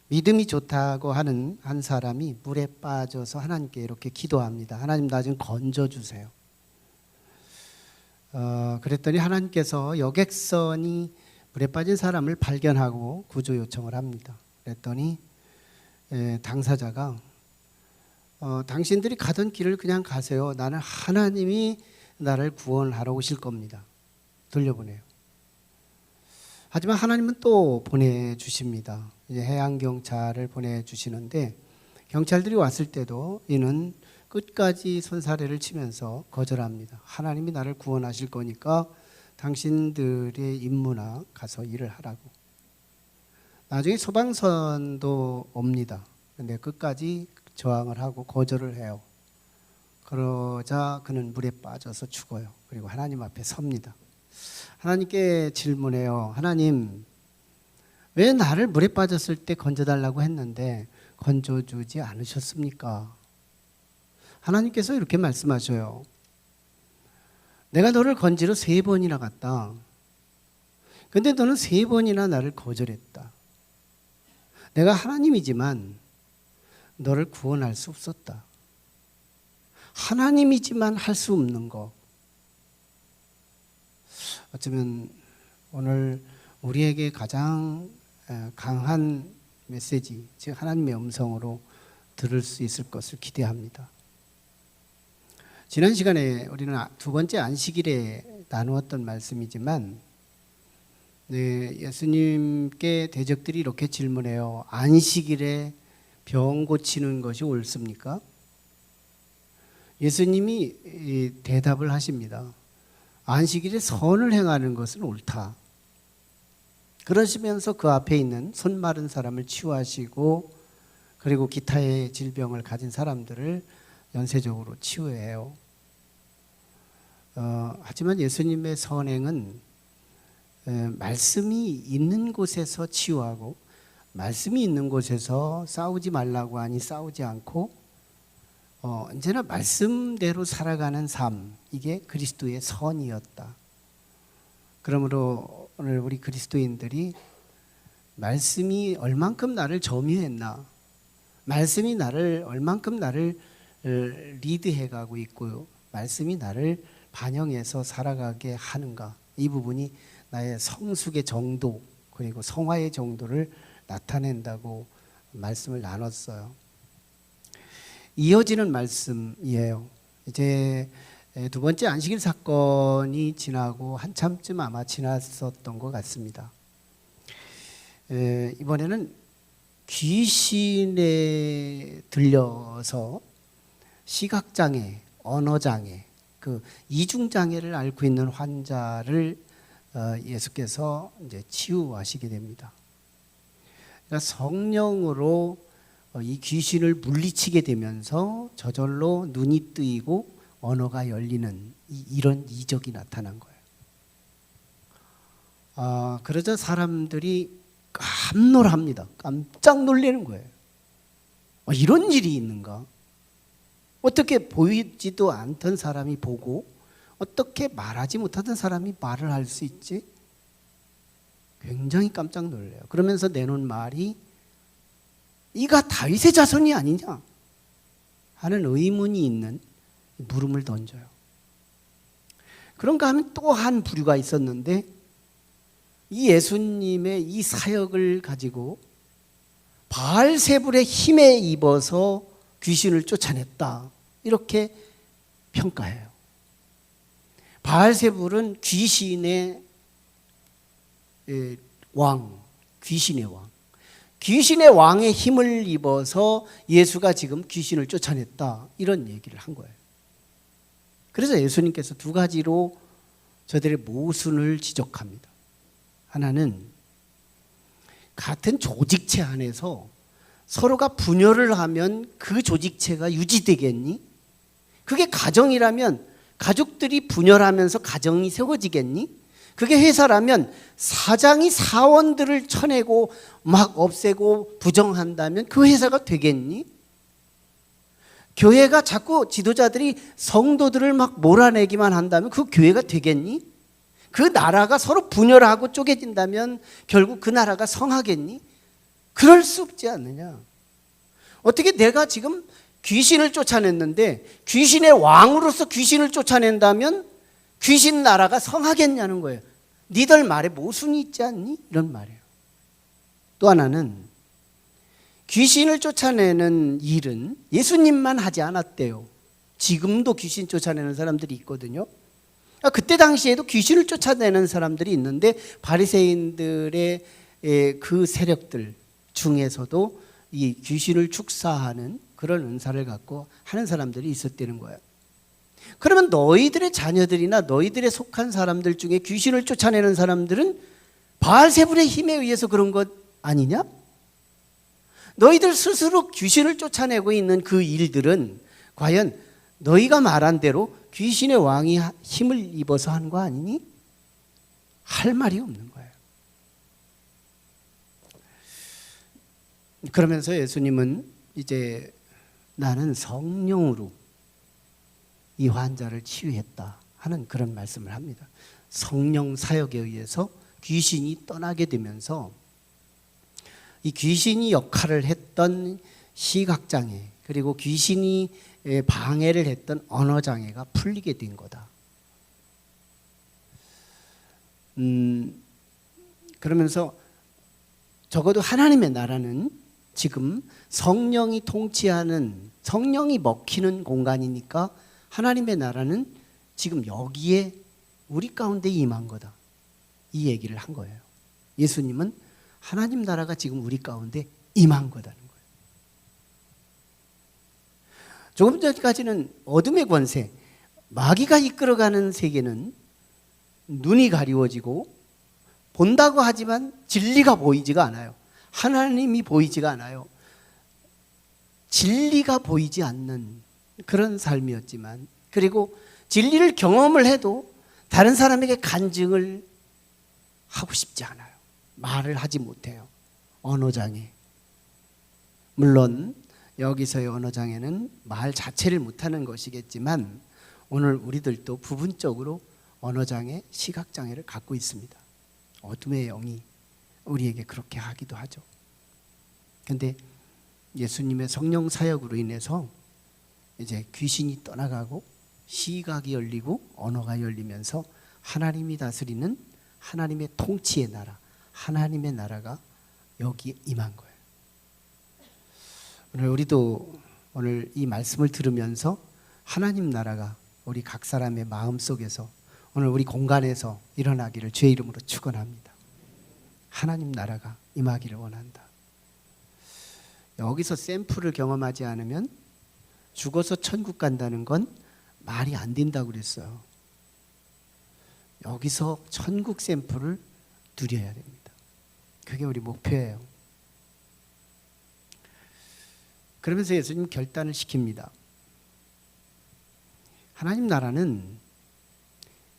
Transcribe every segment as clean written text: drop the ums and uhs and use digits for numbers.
믿음이 좋다고 하는 한 사람이 물에 빠져서 하나님께 이렇게 기도합니다. 하나님, 나 좀 건져주세요. 그랬더니 하나님께서 여객선이 물에 빠진 사람을 발견하고 구조 요청을 합니다. 그랬더니 당사자가 당신들이 가던 길을 그냥 가세요. 나는 하나님이 나를 구원하러 오실 겁니다. 돌려보내요. 하지만 하나님은 또 보내주십니다. 이제 해양경찰을 보내주시는데 경찰들이 왔을 때도 이는 끝까지 손사래를 치면서 거절합니다. 하나님이 나를 구원하실 거니까 당신들의 임무나 가서 일을 하라고. 나중에 소방선도 옵니다. 근데 끝까지 저항을 하고 거절을 해요. 그러자 그는 물에 빠져서 죽어요. 그리고 하나님 앞에 섭니다. 하나님께 질문해요. 하나님, 왜 나를 물에 빠졌을 때 건져달라고 했는데 건져주지 않으셨습니까? 하나님께서 이렇게 말씀하셔요. 내가 너를 건지러 3번이나 갔다. 근데 너는 3번이나 나를 거절했다. 내가 하나님이지만 너를 구원할 수 없었다. 하나님이지만 할 수 없는 거. 어쩌면 오늘 우리에게 가장 강한 메시지, 즉 하나님의 음성으로 들을 수 있을 것을 기대합니다. 지난 시간에 우리는 2번째 안식일에 나누었던 말씀이지만 예수님께 대적들이 이렇게 질문해요. 안식일에 병 고치는 것이 옳습니까? 예수님이 대답을 하십니다. 안식일에 선을 행하는 것은 옳다. 그러시면서 그 앞에 있는 손 마른 사람을 치유하시고 그리고 기타의 질병을 가진 사람들을 연쇄적으로 치유해요. 하지만 예수님의 선행은 말씀이 있는 곳에서 치유하고 말씀이 있는 곳에서 싸우지 말라고 하니 싸우지 않고 언제나 말씀대로 살아가는 삶, 이게 그리스도의 선이었다. 그러므로 오늘 우리 그리스도인들이 말씀이 얼만큼 나를 점유했나, 말씀이 나를 얼만큼 나를 리드해가고 있고 말씀이 나를 반영해서 살아가게 하는가, 이 부분이 나의 성숙의 정도 그리고 성화의 정도를 나타낸다고 말씀을 나눴어요. 이어지는 말씀이에요. 이제 2번째 안식일 사건이 지나고 한참쯤 아마 지났었던 것 같습니다. 이번에는 귀신에 들려서 시각장애, 언어장애, 그 이중장애를 앓고 있는 환자를 예수께서 이제 치유하시게 됩니다. 그러니까 성령으로 이 귀신을 물리치게 되면서 저절로 눈이 뜨이고 언어가 열리는 이런 이적이 나타난 거예요. 그러자 사람들이 깜놀합니다. 깜짝 놀라는 거예요. 이런 일이 있는가? 어떻게 보이지도 않던 사람이 보고 어떻게 말하지 못하던 사람이 말을 할 수 있지? 굉장히 깜짝 놀라요. 그러면서 내놓은 말이 이가 다윗의 자손이 아니냐 하는 의문이 있는 물음을 던져요. 그런가 하면 또 한 부류가 있었는데 이 예수님의 이 사역을 가지고 바알세불의 힘에 입어서 귀신을 쫓아냈다, 이렇게 평가해요. 바알세불은 귀신의 왕, 귀신의 왕. 귀신의 왕의 힘을 입어서 예수가 지금 귀신을 쫓아냈다, 이런 얘기를 한 거예요. 그래서 예수님께서 2가지로 저들의 모순을 지적합니다. 하나는 같은 조직체 안에서 서로가 분열을 하면 그 조직체가 유지되겠니? 그게 가정이라면 가족들이 분열하면서 가정이 세워지겠니? 그게 회사라면 사장이 사원들을 쳐내고 막 없애고 부정한다면 그 회사가 되겠니? 교회가 자꾸 지도자들이 성도들을 막 몰아내기만 한다면 그 교회가 되겠니? 그 나라가 서로 분열하고 쪼개진다면 결국 그 나라가 성하겠니? 그럴 수 없지 않느냐. 어떻게 내가 지금 귀신을 쫓아냈는데 귀신의 왕으로서 귀신을 쫓아낸다면 귀신 나라가 성하겠냐는 거예요. 니들 말에 모순이 있지 않니? 이런 말이에요. 또 하나는 귀신을 쫓아내는 일은 예수님만 하지 않았대요. 지금도 귀신 쫓아내는 사람들이 있거든요. 그때 당시에도 귀신을 쫓아내는 사람들이 있는데 바리새인들의 그 세력들 중에서도 이 귀신을 축사하는 그런 은사를 갖고 하는 사람들이 있었다는 거예요. 그러면 너희들의 자녀들이나 너희들에 속한 사람들 중에 귀신을 쫓아내는 사람들은 바알세불의 힘에 의해서 그런 것 아니냐? 너희들 스스로 귀신을 쫓아내고 있는 그 일들은 과연 너희가 말한 대로 귀신의 왕이 힘을 입어서 한 거 아니니? 할 말이 없는 거예요. 그러면서 예수님은 이제 나는 성령으로 이 환자를 치유했다 하는 그런 말씀을 합니다. 성령 사역에 의해서 귀신이 떠나게 되면서 이 귀신이 역할을 했던 시각장애 그리고 귀신이 방해를 했던 언어장애가 풀리게 된 거다. 그러면서 적어도 하나님의 나라는 지금 성령이 통치하는 성령이 먹히는 공간이니까 하나님의 나라는 지금 여기에 우리 가운데 임한 거다. 이 얘기를 한 거예요. 예수님은 하나님 나라가 지금 우리 가운데 임한 거다는 거예요. 조금 전까지는 어둠의 권세, 마귀가 이끌어가는 세계는 눈이 가리워지고 본다고 하지만 진리가 보이지가 않아요. 하나님이 보이지가 않아요. 진리가 보이지 않는 그런 삶이었지만, 그리고 진리를 경험을 해도 다른 사람에게 간증을 하고 싶지 않아요. 말을 하지 못해요. 언어장애. 물론 여기서의 언어장애는 말 자체를 못하는 것이겠지만 오늘 우리들도 부분적으로 언어장애, 시각장애를 갖고 있습니다. 어둠의 영이 우리에게 그렇게 하기도 하죠. 그런데 예수님의 성령 사역으로 인해서 이제 귀신이 떠나가고 시각이 열리고 언어가 열리면서 하나님이 다스리는 하나님의 통치의 나라, 하나님의 나라가 여기에 임한 거예요. 오늘 우리도 오늘 이 말씀을 들으면서 하나님 나라가 우리 각 사람의 마음속에서 오늘 우리 공간에서 일어나기를 주의 이름으로 축원합니다. 하나님 나라가 임하기를 원한다. 여기서 샘플을 경험하지 않으면 죽어서 천국 간다는 건 말이 안 된다고 그랬어요. 여기서 천국 샘플을 누려야 됩니다. 그게 우리 목표예요. 그러면서 예수님 결단을 시킵니다. 하나님 나라는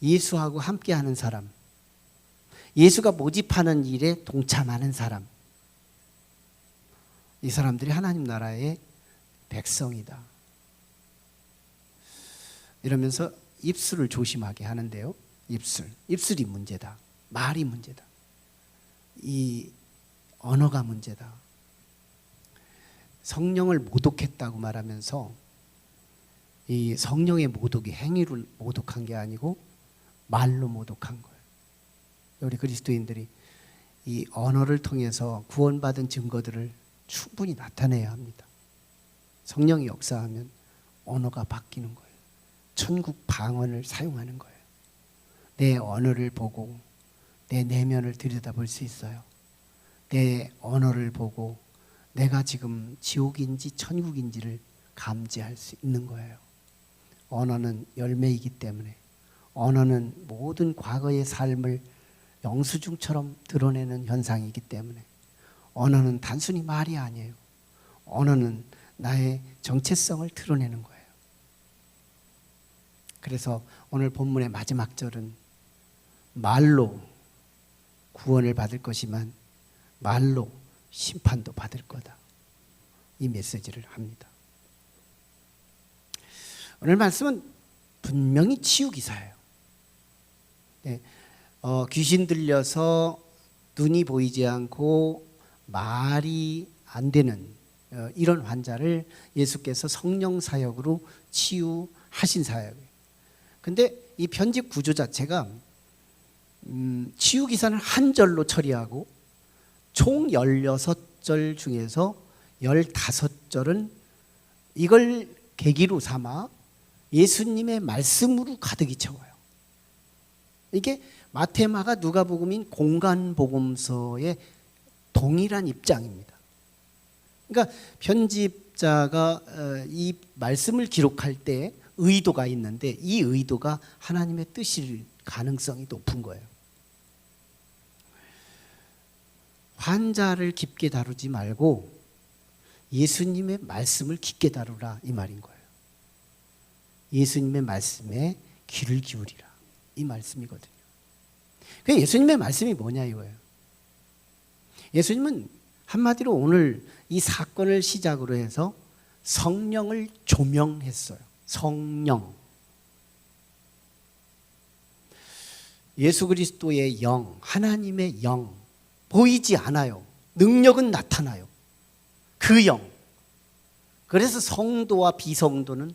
예수하고 함께하는 사람, 예수가 모집하는 일에 동참하는 사람, 이 사람들이 하나님 나라의 백성이다. 이러면서 입술을 조심하게 하는데요. 입술이 문제다. 말이 문제다. 이 언어가 문제다. 성령을 모독했다고 말하면서 이 성령의 모독이 행위로 모독한 게 아니고 말로 모독한 거예요. 우리 그리스도인들이 이 언어를 통해서 구원받은 증거들을 충분히 나타내야 합니다. 성령이 역사하면 언어가 바뀌는 거예요. 천국 방언을 사용하는 거예요. 내 언어를 보고 내 내면을 들여다볼 수 있어요. 내 언어를 보고 내가 지금 지옥인지 천국인지를 감지할 수 있는 거예요. 언어는 열매이기 때문에, 언어는 모든 과거의 삶을 영수증처럼 드러내는 현상이기 때문에, 언어는 단순히 말이 아니에요. 언어는 나의 정체성을 드러내는 거예요. 그래서 오늘 본문의 마지막 절은 말로 구원을 받을 것이만 말로 심판도 받을 거다. 이 메시지를 합니다. 오늘 말씀은 분명히 치유 기사예요. 네, 귀신 들려서 눈이 보이지 않고 말이 안 되는 이런 환자를 예수께서 성령 사역으로 치유하신 사역이에요. 근데 이 편집 구조 자체가 치유 기사는 한 절로 처리하고 총 16절 중에서 15절은 이걸 계기로 삼아 예수님의 말씀으로 가득히 채워요. 이게 마태, 마가, 누가복음인 공간복음서의 동일한 입장입니다. 그러니까 편집자가 이 말씀을 기록할 때 의도가 있는데 이 의도가 하나님의 뜻일 가능성이 높은 거예요. 환자를 깊게 다루지 말고 예수님의 말씀을 깊게 다루라 이 말인 거예요. 예수님의 말씀에 귀를 기울이라 이 말씀이거든요. 그 예수님의 말씀이 뭐냐 이거예요. 예수님은 한마디로 오늘 이 사건을 시작으로 해서 성령을 조명했어요. 성령. 예수 그리스도의 영, 하나님의 영 보이지 않아요. 능력은 나타나요. 그 영. 그래서 성도와 비성도는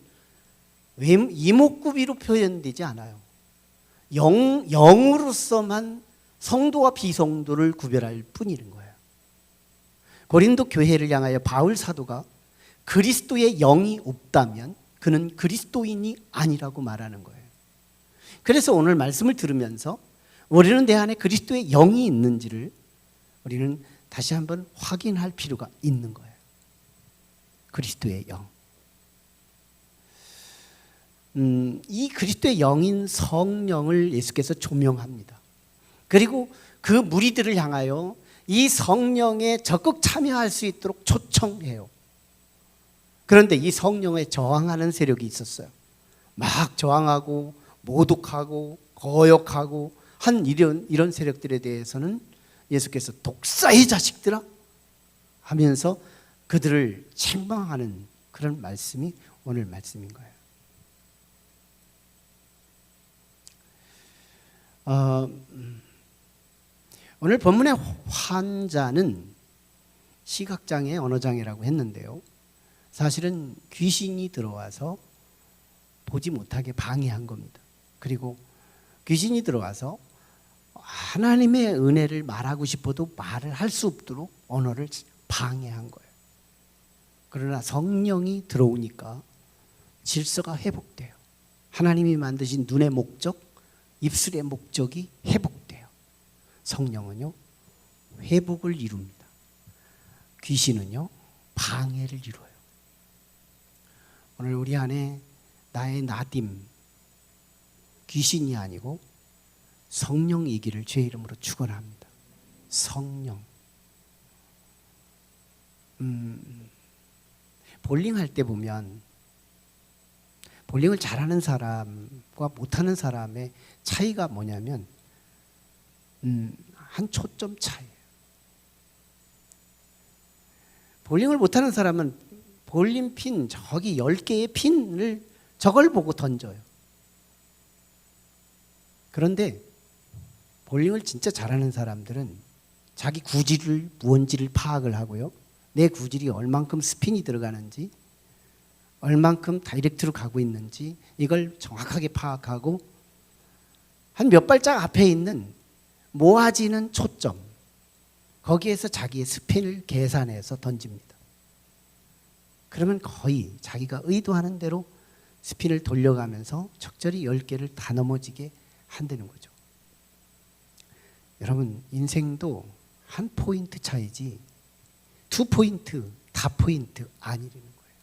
이목구비로 표현되지 않아요. 영으로서만 성도와 비성도를 구별할 뿐인 거예요. 고린도 교회를 향하여 바울 사도가 그리스도의 영이 없다면 그는 그리스도인이 아니라고 말하는 거예요. 그래서 오늘 말씀을 들으면서 우리는 내 안에 그리스도의 영이 있는지를 우리는 다시 한번 확인할 필요가 있는 거예요. 그리스도의 영. 이 그리스도의 영인 성령을 예수께서 조명합니다. 그리고 그 무리들을 향하여 이 성령에 적극 참여할 수 있도록 초청해요. 그런데 이 성령에 저항하는 세력이 있었어요. 막 저항하고 모독하고 거역하고 한 이런 세력들에 대해서는 예수께서 독사의 자식들아 하면서 그들을 책망하는 그런 말씀이 오늘 말씀인 거예요. 오늘 본문의 환자는 시각장애, 언어장애라고 했는데요. 사실은 귀신이 들어와서 보지 못하게 방해한 겁니다. 그리고 귀신이 들어와서 하나님의 은혜를 말하고 싶어도 말을 할 수 없도록 언어를 방해한 거예요. 그러나 성령이 들어오니까 질서가 회복돼요. 하나님이 만드신 눈의 목적, 입술의 목적이 회복돼요. 성령은요, 회복을 이룹니다. 귀신은요, 방해를 이뤄요. 오늘 우리 안에 나의 나딤, 귀신이 아니고 성령이기를 주의 이름으로 축원합니다. 성령. 볼링 할 때 보면 볼링을 잘하는 사람과 못하는 사람의 차이가 뭐냐면 한 초점 차이예요. 볼링을 못하는 사람은 볼링 핀 저기 10개의 핀을 저걸 보고 던져요. 그런데 볼링을 진짜 잘하는 사람들은 자기 구질을 무언지를 파악을 하고요. 내 구질이 얼만큼 스핀이 들어가는지 얼만큼 다이렉트로 가고 있는지 이걸 정확하게 파악하고 한 몇 발짝 앞에 있는 모아지는 초점 거기에서 자기의 스핀을 계산해서 던집니다. 그러면 거의 자기가 의도하는 대로 스핀을 돌려가면서 적절히 10개를 다 넘어지게 한다는 거죠. 여러분 인생도 한 포인트 차이지 2포인트, 다 포인트 아니라는 거예요.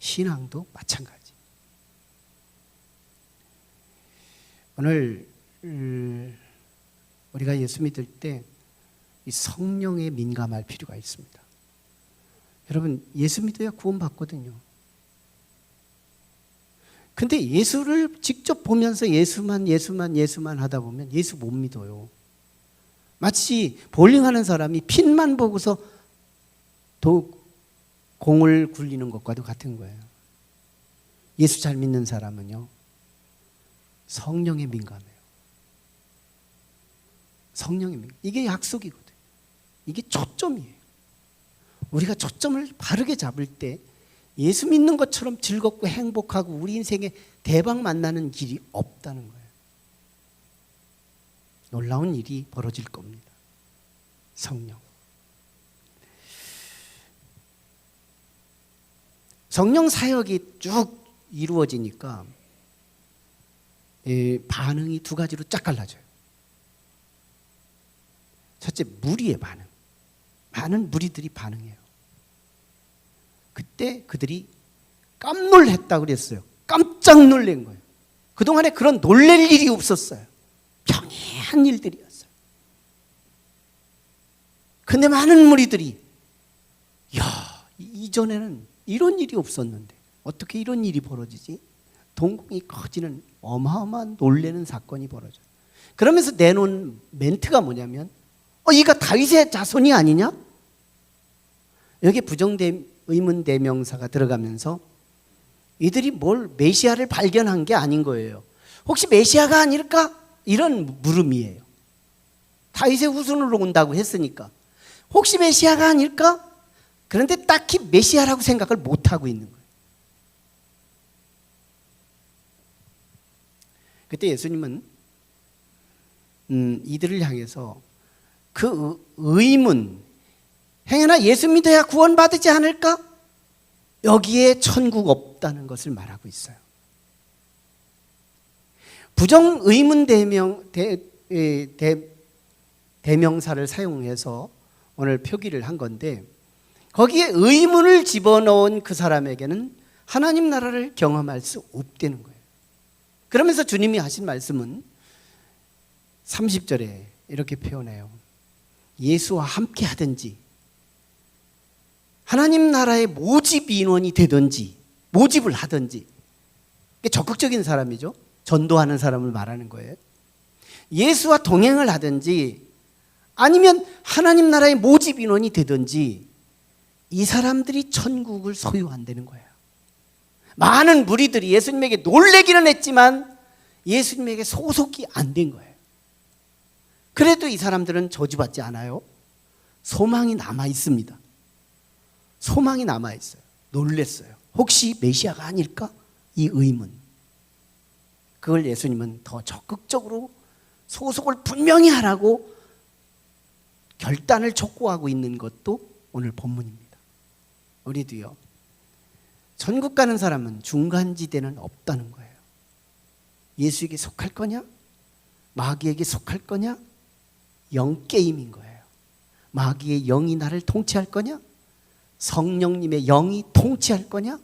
신앙도 마찬가지. 오늘 우리가 예수 믿을 때 이 성령에 민감할 필요가 있습니다. 여러분 예수 믿어야 구원받거든요. 근데 예수를 직접 보면서 예수만 하다 보면 예수 못 믿어요. 마치 볼링하는 사람이 핀만 보고서 공을 굴리는 것과도 같은 거예요. 예수 잘 믿는 사람은요, 성령에 민감해요. 성령에 민감. 이게 약속이거든요. 이게 초점이에요. 우리가 초점을 바르게 잡을 때 예수 믿는 것처럼 즐겁고 행복하고 우리 인생에 대박 만나는 길이 없다는 거예요. 놀라운 일이 벌어질 겁니다. 성령 사역이 쭉 이루어지니까 반응이 두 가지로 쫙 갈라져요. 첫째, 무리의 반응. 많은 무리들이 반응해요. 그때 그들이 깜놀했다고 그랬어요. 깜짝 놀란 거예요. 그동안에 그런 놀랄 일이 없었어요. 평이한 일들이었어요. 근데 많은 무리들이 이전에는 이런 일이 없었는데 어떻게 이런 일이 벌어지지? 동공이 커지는 어마어마한 놀라는 사건이 벌어져요. 그러면서 내놓은 멘트가 뭐냐면 이가 다윗의 자손이 아니냐? 여기에 의문 대명사가 들어가면서 이들이 뭘 메시아를 발견한 게 아닌 거예요. 혹시 메시아가 아닐까? 이런 물음이에요. 다윗의 후손으로 온다고 했으니까 혹시 메시아가 아닐까? 그런데 딱히 메시아라고 생각을 못하고 있는 거예요. 그때 예수님은 이들을 향해서 그 의문, 행여나 예수 믿어야 구원받지 않을까? 여기에 천국 없다는 것을 말하고 있어요. 부정 의문 대명사를 사용해서 오늘 표기를 한 건데 거기에 의문을 집어넣은 그 사람에게는 하나님 나라를 경험할 수 없다는 거예요. 그러면서 주님이 하신 말씀은 30절에 이렇게 표현해요. 예수와 함께 하든지 하나님 나라의 모집 인원이 되든지 모집을 하든지, 적극적인 사람이죠. 전도하는 사람을 말하는 거예요. 예수와 동행을 하든지 아니면 하나님 나라의 모집 인원이 되든지 이 사람들이 천국을 소유한다는 거예요. 많은 무리들이 예수님에게 놀래기는 했지만 예수님에게 소속이 안 된 거예요. 그래도 이 사람들은 저주받지 않아요. 소망이 남아 있습니다. 소망이 남아 있어요. 놀랬어요. 혹시 메시아가 아닐까? 이 의문. 그걸 예수님은 더 적극적으로 소속을 분명히 하라고 결단을 촉구하고 있는 것도 오늘 본문입니다. 우리도요, 천국 가는 사람은 중간지대는 없다는 거예요. 예수에게 속할 거냐? 마귀에게 속할 거냐? 영게임인 거예요. 마귀의 영이 나를 통치할 거냐? 성령님의 영이 통치할 거냐?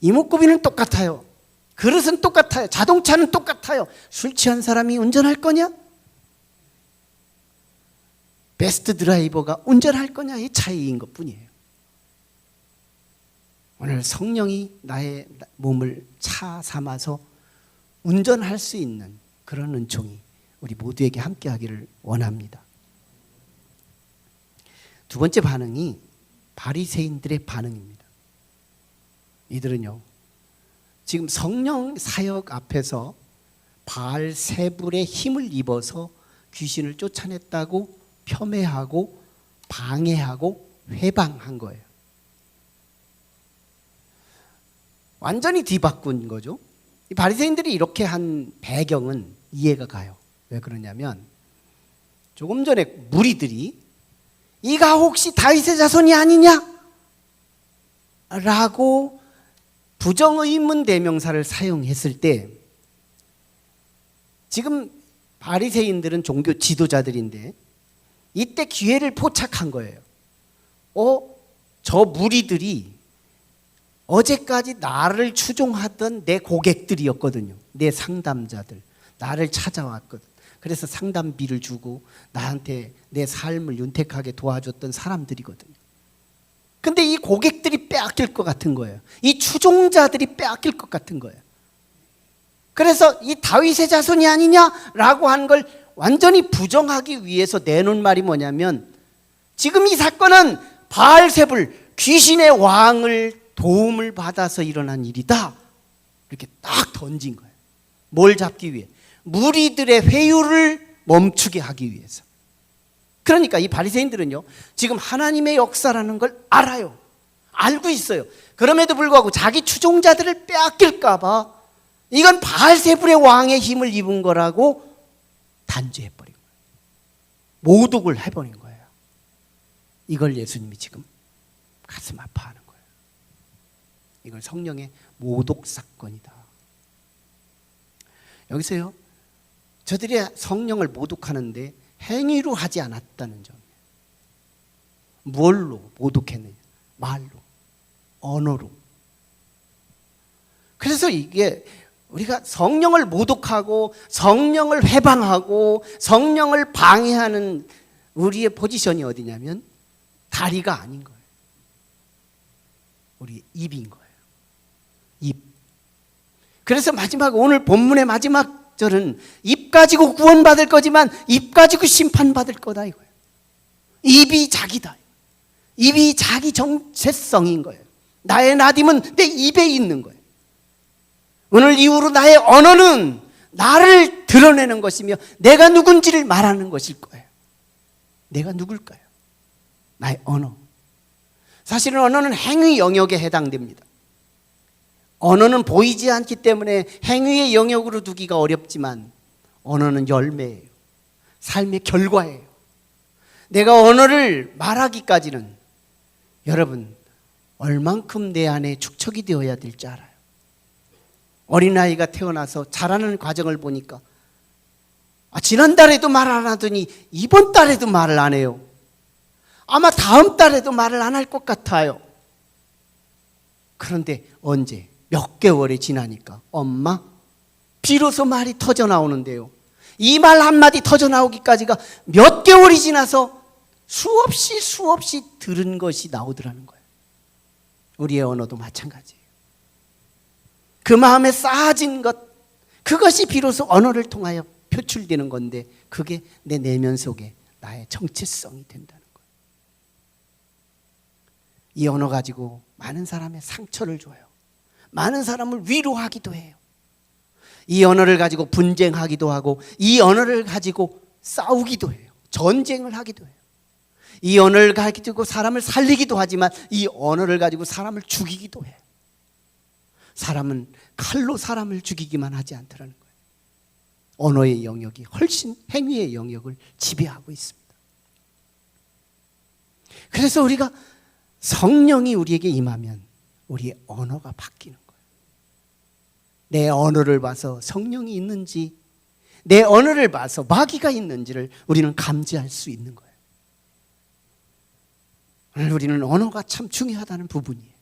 이목구비는 똑같아요. 그릇은 똑같아요. 자동차는 똑같아요. 술 취한 사람이 운전할 거냐? 베스트 드라이버가 운전할 거냐의 차이인 것뿐이에요. 오늘 성령이 나의 몸을 차 삼아서 운전할 수 있는 그런 은총이 우리 모두에게 함께하기를 원합니다. 두 번째 반응이 바리새인들의 반응입니다. 이들은요, 지금 성령 사역 앞에서 바알세불의 힘을 입어서 귀신을 쫓아냈다고 폄훼하고 방해하고 회방한 거예요. 완전히 뒤바꾼 거죠. 이 바리새인들이 이렇게 한 배경은 이해가 가요. 왜 그러냐면 조금 전에 무리들이 이가 혹시 다윗의 자손이 아니냐? 라고 부정의문 대명사를 사용했을 때 지금 바리새인들은 종교 지도자들인데 이때 기회를 포착한 거예요. 저 무리들이 어제까지 나를 추종하던 내 고객들이었거든요. 내 상담자들. 나를 찾아왔거든. 그래서 상담비를 주고 나한테 내 삶을 윤택하게 도와줬던 사람들이거든요. 근데 이 고객들이 빼앗길 것 같은 거예요. 이 추종자들이 빼앗길 것 같은 거예요. 그래서 이 다윗의 자손이 아니냐라고 한 걸 완전히 부정하기 위해서 내놓은 말이 뭐냐면 지금 이 사건은 바알세불 귀신의 왕을 도움을 받아서 일어난 일이다. 이렇게 딱 던진 거예요. 뭘 잡기 위해? 무리들의 회유를 멈추게 하기 위해서. 그러니까 이 바리새인들은요, 지금 하나님의 역사라는 걸 알아요. 알고 있어요. 그럼에도 불구하고 자기 추종자들을 빼앗길까 봐 이건 바알세불의 왕의 힘을 입은 거라고 단죄해버린 거예요. 모독을 해버린 거예요. 이걸 예수님이 지금 가슴 아파하는 거예요. 이걸 성령의 모독 사건이다. 여기서요, 저들이 성령을 모독하는데 행위로 하지 않았다는 점이에요. 뭘로 모독했느냐? 말로, 언어로. 그래서 이게 우리가 성령을 모독하고 성령을 회방하고 성령을 방해하는 우리의 포지션이 어디냐면 다리가 아닌 거예요. 우리 입인 거예요. 입. 그래서 마지막 오늘 본문의 마지막 절은 입 가지고 구원받을 거지만 입 가지고 심판받을 거다 이거예요. 입이 자기다. 입이 자기 정체성인 거예요. 나의 나딤은 내 입에 있는 거예요. 오늘 이후로 나의 언어는 나를 드러내는 것이며 내가 누군지를 말하는 것일 거예요. 내가 누굴까요? 나의 언어. 사실은 언어는 행위 영역에 해당됩니다. 언어는 보이지 않기 때문에 행위의 영역으로 두기가 어렵지만 언어는 열매예요. 삶의 결과예요. 내가 언어를 말하기까지는 여러분 얼만큼 내 안에 축적이 되어야 될지 알아요. 어린아이가 태어나서 자라는 과정을 보니까 지난달에도 말 안 하더니 이번 달에도 말을 안 해요. 아마 다음 달에도 말을 안 할 것 같아요. 그런데 언제? 몇 개월이 지나니까 엄마? 비로소 말이 터져 나오는데요. 이 말 한마디 터져 나오기까지가 몇 개월이 지나서 수없이 들은 것이 나오더라는 거예요. 우리의 언어도 마찬가지예요. 그 마음에 쌓아진 것, 그것이 비로소 언어를 통하여 표출되는 건데 그게 내 내면 속에 나의 정체성이 된다는 거예요. 이 언어 가지고 많은 사람의 상처를 줘요. 많은 사람을 위로하기도 해요. 이 언어를 가지고 분쟁하기도 하고 이 언어를 가지고 싸우기도 해요. 전쟁을 하기도 해요. 이 언어를 가지고 사람을 살리기도 하지만 이 언어를 가지고 사람을 죽이기도 해요. 사람은 칼로 사람을 죽이기만 하지 않더라는 거예요. 언어의 영역이 훨씬 행위의 영역을 지배하고 있습니다. 그래서 우리가 성령이 우리에게 임하면 우리의 언어가 바뀌는 거예요. 내 언어를 봐서 성령이 있는지 내 언어를 봐서 마귀가 있는지를 우리는 감지할 수 있는 거예요. 오늘 우리는 언어가 참 중요하다는 부분이에요.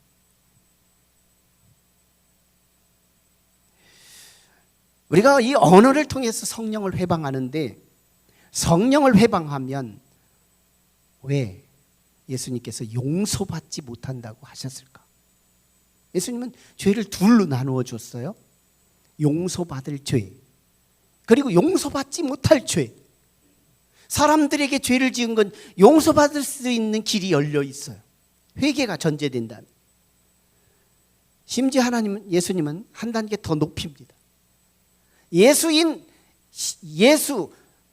우리가 이 언어를 통해서 성령을 회방하는데 성령을 회방하면 왜 예수님께서 용서받지 못한다고 하셨을까? 예수님은 죄를 둘로 나누어 줬어요. 용서받을 죄 그리고 용서받지 못할 죄. 사람들에게 죄를 지은 건 용서받을 수 있는 길이 열려 있어요. 회개가 전제된다면. 심지어 예수님은 한 단계 더 높입니다. 예수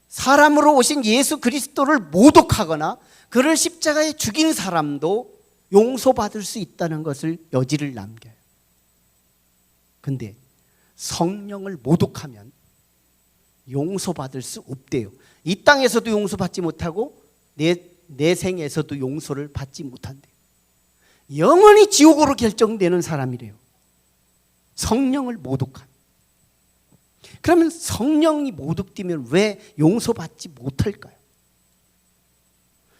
사람으로 오신 예수 그리스도를 모독하거나 그를 십자가에 죽인 사람도 용서받을 수 있다는 것을 여지를 남겨요. 근데 성령을 모독하면 용서받을 수 없대요. 이 땅에서도 용서받지 못하고 내 생에서도 용서를 받지 못한대요. 영원히 지옥으로 결정되는 사람이래요. 성령을 모독한. 그러면 성령이 모독되면 왜 용서받지 못할까요?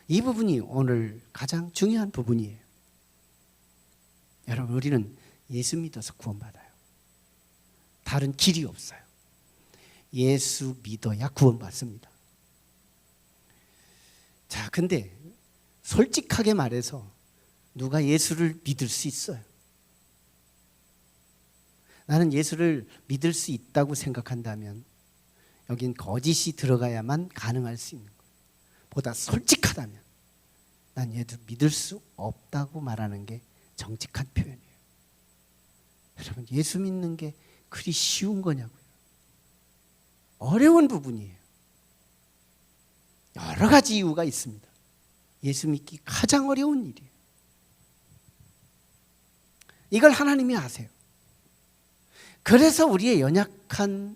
이 부분이 오늘 가장 중요한 부분이에요. 여러분, 우리는 예수 믿어서 구원받아요. 다른 길이 없어요. 예수 믿어야 구원받습니다. 자, 근데 솔직하게 말해서 누가 예수를 믿을 수 있어요? 나는 예수를 믿을 수 있다고 생각한다면 여긴 거짓이 들어가야만 가능할 수 있는 거예요. 보다 솔직하다면 난 얘도 믿을 수 없다고 말하는 게 정직한 표현이에요. 여러분, 예수 믿는 게 그리 쉬운 거냐고요. 어려운 부분이에요. 여러 가지 이유가 있습니다. 예수 믿기 가장 어려운 일이에요. 이걸 하나님이 아세요. 그래서 우리의 연약한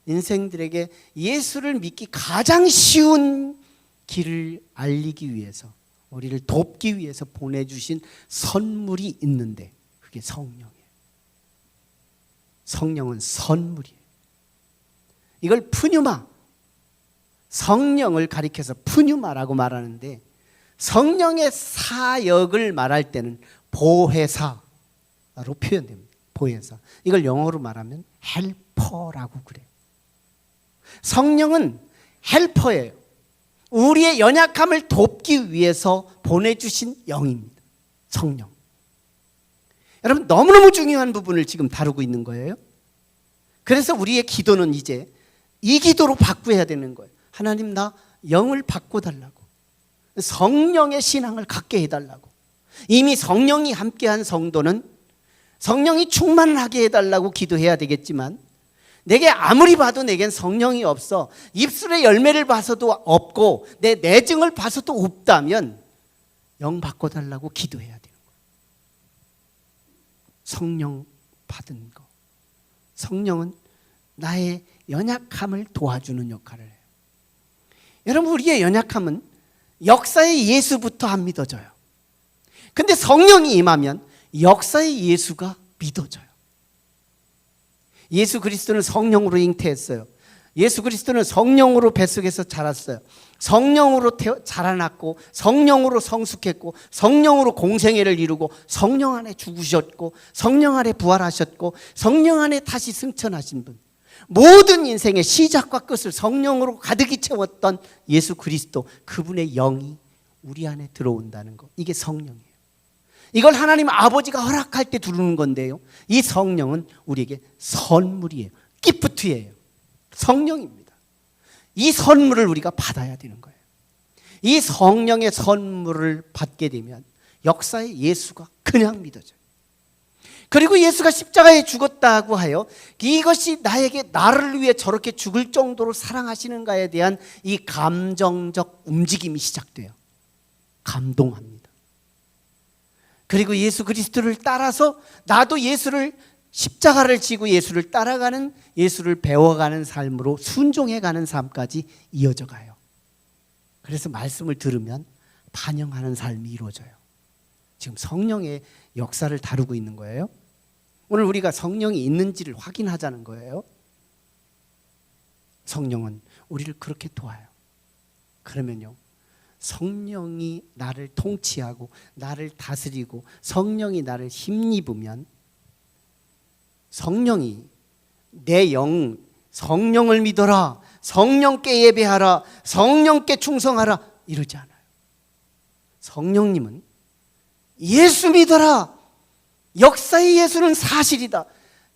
인생들에게 예수를 믿기 가장 쉬운 길을 알리기 위해서, 우리를 돕기 위해서 보내주신 선물이 있는데 그게 성령이에요. 성령은 선물이에요. 이걸 푸뉴마, 성령을 가리켜서 푸뉴마라고 말하는데, 성령의 사역을 말할 때는 보혜사로 표현됩니다. 보혜사. 이걸 영어로 말하면 헬퍼라고 그래요. 성령은 헬퍼예요. 우리의 연약함을 돕기 위해서 보내주신 영입니다. 성령. 여러분, 너무너무 중요한 부분을 지금 다루고 있는 거예요. 그래서 우리의 기도는 이제 이 기도로 바꾸어야 되는 거예요. 하나님, 나 영을 바꿔달라고, 성령의 신앙을 갖게 해달라고. 이미 성령이 함께한 성도는 성령이 충만하게 해달라고 기도해야 되겠지만, 내게 아무리 봐도 내겐 성령이 없어, 입술의 열매를 봐서도 없고 내 내증을 봐서도 없다면 영 바꿔달라고 기도해야 되는 거예요. 성령 받은 거. 성령은 나의 연약함을 도와주는 역할을 해요. 여러분, 우리의 연약함은 역사의 예수부터 안 믿어져요. 근데 성령이 임하면 역사의 예수가 믿어져요. 예수 그리스도는 성령으로 잉태했어요. 예수 그리스도는 성령으로 뱃속에서 자랐어요. 성령으로 자라났고, 성령으로 성숙했고, 성령으로 공생애를 이루고, 성령 안에 죽으셨고, 성령 안에 부활하셨고, 성령 안에 다시 승천하신 분, 모든 인생의 시작과 끝을 성령으로 가득히 채웠던 예수 그리스도, 그분의 영이 우리 안에 들어온다는 거, 이게 성령이에요. 이걸 하나님 아버지가 허락할 때 두르는 건데요, 이 성령은 우리에게 선물이에요. 기프트예요. 성령입니다. 이 선물을 우리가 받아야 되는 거예요. 이 성령의 선물을 받게 되면 역사의 예수가 그냥 믿어져요. 그리고 예수가 십자가에 죽었다고 하여 이것이 나를 위해 저렇게 죽을 정도로 사랑하시는가에 대한 이 감정적 움직임이 시작돼요. 감동합니다. 그리고 예수 그리스도를 따라서 나도 십자가를 지고 예수를 따라가는, 예수를 배워가는 삶으로 순종해가는 삶까지 이어져 가요. 그래서 말씀을 들으면 반영하는 삶이 이루어져요. 지금 성령의 역사를 다루고 있는 거예요. 오늘 우리가 성령이 있는지를 확인하자는 거예요. 성령은 우리를 그렇게 도와요. 그러면요, 성령이 나를 통치하고 나를 다스리고 성령이 나를 힘입으면 성령이 내 영, 성령을 믿어라, 성령께 예배하라, 성령께 충성하라 이러지 않아요. 성령님은 예수 믿어라, 역사의 예수는 사실이다,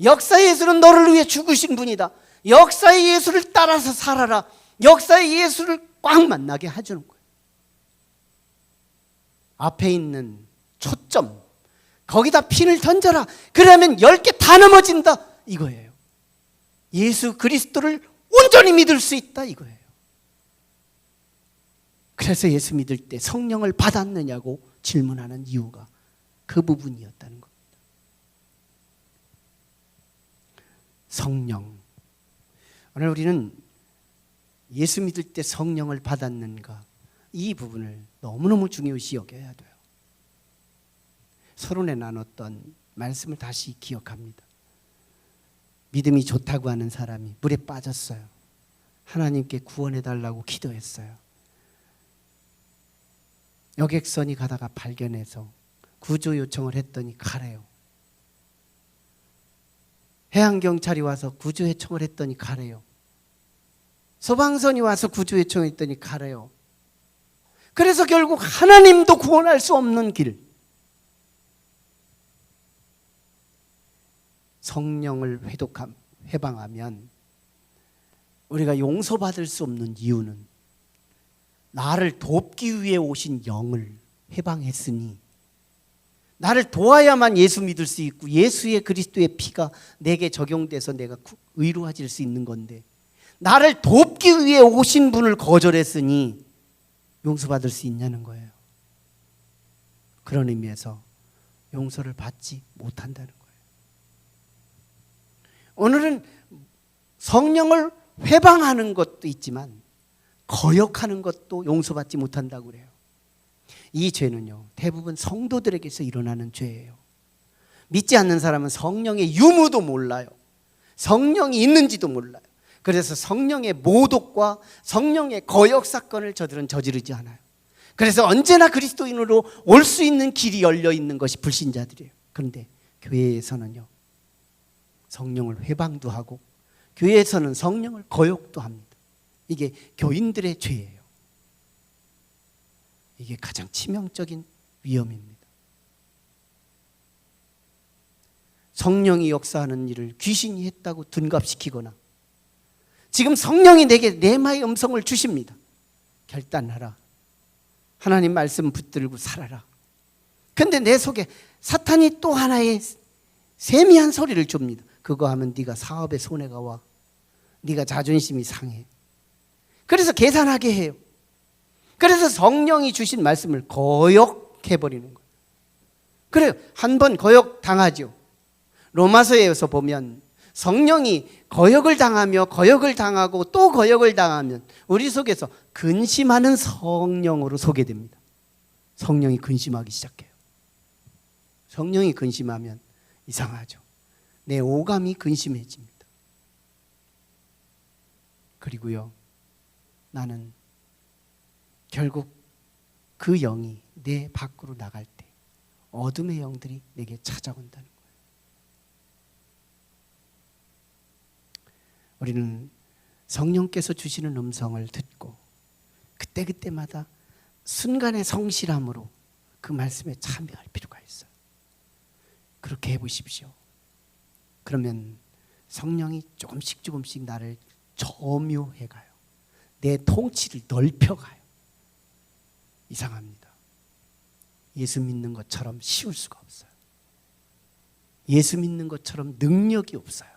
역사의 예수는 너를 위해 죽으신 분이다, 역사의 예수를 따라서 살아라, 역사의 예수를 꽉 만나게 해주는 거예요. 앞에 있는 초점, 거기다 핀을 던져라, 그러면 10개 다 넘어진다 이거예요. 예수 그리스도를 온전히 믿을 수 있다 이거예요. 그래서 예수 믿을 때 성령을 받았느냐고 질문하는 이유가 그 부분이었다는 겁니다. 성령. 오늘 우리는 예수 믿을 때 성령을 받았는가, 이 부분을 너무너무 중요시 여겨야 돼요. 서론에 나눴던 말씀을 다시 기억합니다. 믿음이 좋다고 하는 사람이 물에 빠졌어요. 하나님께 구원해달라고 기도했어요. 여객선이 가다가 발견해서 구조 요청을 했더니 가래요. 해양경찰이 와서 구조 요청을 했더니 가래요. 소방선이 와서 구조 요청을 했더니 가래요. 그래서 결국 하나님도 구원할 수 없는 길, 성령을 회방하면 우리가 용서받을 수 없는 이유는 나를 돕기 위해 오신 영을 회방했으니, 나를 도와야만 예수 믿을 수 있고 예수의 그리스도의 피가 내게 적용돼서 내가 의로워질 수 있는 건데, 나를 돕기 위해 오신 분을 거절했으니 용서받을 수 있냐는 거예요. 그런 의미에서 용서를 받지 못한다는 거예요. 오늘은 성령을 회방하는 것도 있지만 거역하는 것도 용서받지 못한다고 그래요. 이 죄는요, 대부분 성도들에게서 일어나는 죄예요. 믿지 않는 사람은 성령의 유무도 몰라요. 성령이 있는지도 몰라요. 그래서 성령의 모독과 성령의 거역 사건을 저들은 저지르지 않아요. 그래서 언제나 그리스도인으로 올 수 있는 길이 열려 있는 것이 불신자들이에요. 그런데 교회에서는요, 성령을 회방도 하고 교회에서는 성령을 거역도 합니다. 이게 교인들의 죄예요. 이게 가장 치명적인 위험입니다. 성령이 역사하는 일을 귀신이 했다고 둔갑시키거나, 지금 성령이 내게 내마의 음성을 주십니다. 결단하라. 하나님 말씀 붙들고 살아라. 근데 내 속에 사탄이 또 하나의 세미한 소리를 줍니다. 그거 하면 네가 사업에 손해가 와. 네가 자존심이 상해. 그래서 계산하게 해요. 그래서 성령이 주신 말씀을 거역해버리는 거예요. 그래요. 한 번 거역 당하죠. 로마서에서 보면 성령이 거역을 당하며 거역을 당하고 또 거역을 당하면 우리 속에서 근심하는 성령으로 소개됩니다. 성령이 근심하기 시작해요. 성령이 근심하면 이상하죠. 내 오감이 근심해집니다. 그리고요, 나는 결국 그 영이 내 밖으로 나갈 때 어둠의 영들이 내게 찾아온다는 거예요. 우리는 성령께서 주시는 음성을 듣고 그때그때마다 순간의 성실함으로 그 말씀에 참여할 필요가 있어요. 그렇게 해보십시오. 그러면 성령이 조금씩 나를 점유해가요. 내 통치를 넓혀가요. 이상합니다. 예수 믿는 것처럼 쉬울 수가 없어요. 예수 믿는 것처럼 능력이 없어요.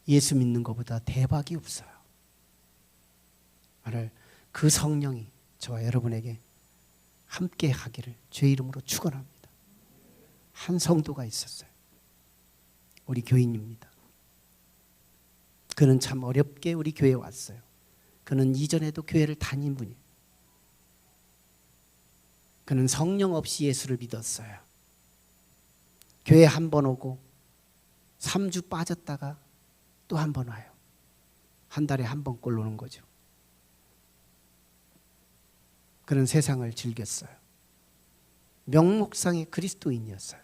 예수 믿는 것보다 대박이 없어요. 오늘 그 성령이 저와 여러분에게 함께 하기를 주의 이름으로 축원합니다. 한 성도가 있었어요. 우리 교인입니다. 그는 참 어렵게 우리 교회에 왔어요. 그는 이전에도 교회를 다닌 분이에요. 그는 성령 없이 예수를 믿었어요. 교회 한 번 오고 3주 빠졌다가 또 한 번 와요. 한 달에 한 번꼴 오는 거죠. 그는 세상을 즐겼어요. 명목상의 그리스도인이었어요.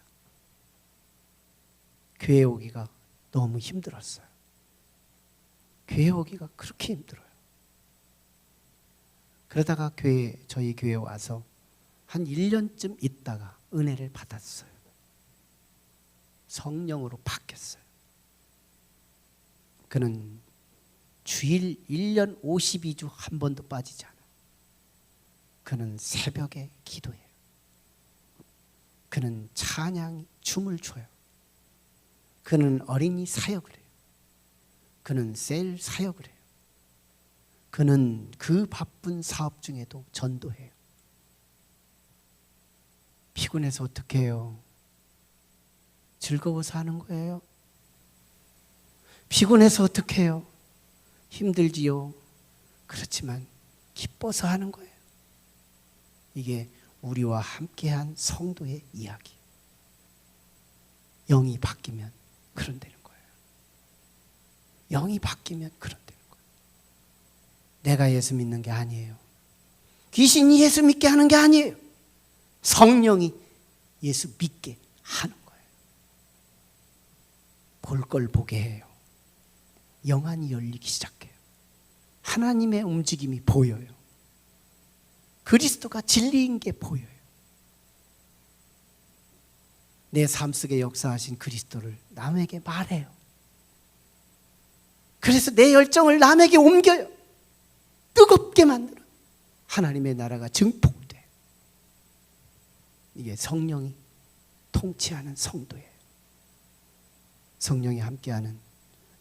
교회 오기가 너무 힘들었어요. 교회 오기가 그렇게 힘들어요. 그러다가 저희 교회에 와서 한 1년쯤 있다가 은혜를 받았어요. 성령으로 바뀌었어요. 그는 주일 1년 52주 한 번도 빠지지 않아요. 그는 새벽에 기도해요. 그는 찬양, 춤을 춰요. 그는 어린이 사역을 해요. 그는 셀 사역을 해요. 그는 그 바쁜 사업 중에도 전도해요. 피곤해서 어떻게 해요? 즐거워서 하는 거예요. 피곤해서 어떻게 해요? 힘들지요. 그렇지만 기뻐서 하는 거예요. 이게 우리와 함께한 성도의 이야기. 영이 바뀌면 그런 되는 거예요. 영이 바뀌면 그런 되는 거예요. 내가 예수 믿는 게 아니에요. 귀신이 예수 믿게 하는 게 아니에요. 성령이 예수 믿게 하는 거예요. 볼 걸 보게 해요. 영안이 열리기 시작해요. 하나님의 움직임이 보여요. 그리스도가 진리인 게 보여요. 내 삶 속에 역사하신 그리스도를 남에게 말해요. 그래서 내 열정을 남에게 옮겨요. 뜨겁게 만들어요. 하나님의 나라가 증폭돼요. 이게 성령이 통치하는 성도예요. 성령이 함께하는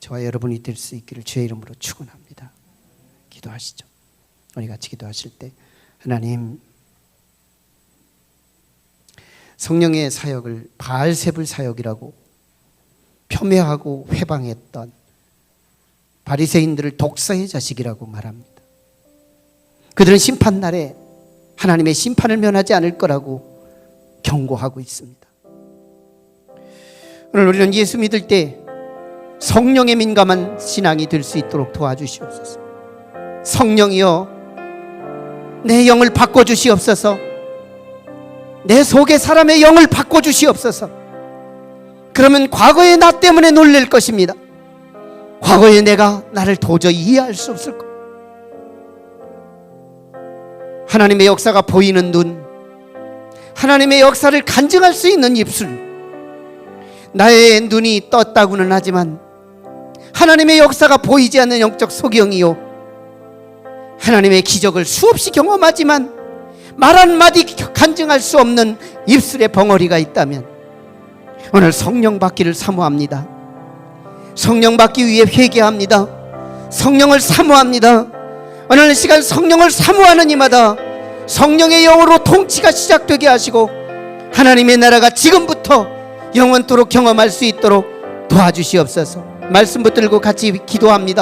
저와 여러분이 될 수 있기를 주의 이름으로 축원합니다. 기도하시죠. 우리 같이 기도하실 때 하나님, 성령의 사역을 바알세불 사역이라고 폄훼하고 회방했던 바리새인들을 독사의 자식이라고 말합니다. 그들은 심판날에 하나님의 심판을 면하지 않을 거라고 경고하고 있습니다. 오늘 우리는 예수 믿을 때 성령에 민감한 신앙이 될 수 있도록 도와주시옵소서. 성령이여, 내 영을 바꿔주시옵소서. 내 속의 사람의 영을 바꿔주시옵소서. 그러면 과거의 나 때문에 놀랄 것입니다. 과거의 내가 나를 도저히 이해할 수 없을 것. 하나님의 역사가 보이는 눈, 하나님의 역사를 간증할 수 있는 입술. 나의 눈이 떴다고는 하지만 하나님의 역사가 보이지 않는 영적 소경이요, 하나님의 기적을 수없이 경험하지만 말 한마디 간증할 수 없는 입술의 벙어리가 있다면 오늘 성령 받기를 사모합니다. 성령 받기 위해 회개합니다. 성령을 사모합니다. 오늘 시간 성령을 사모하는 이마다 성령의 영으로 통치가 시작되게 하시고 하나님의 나라가 지금부터 영원토록 경험할 수 있도록 도와주시옵소서. 말씀 붙들고 같이 기도합니다.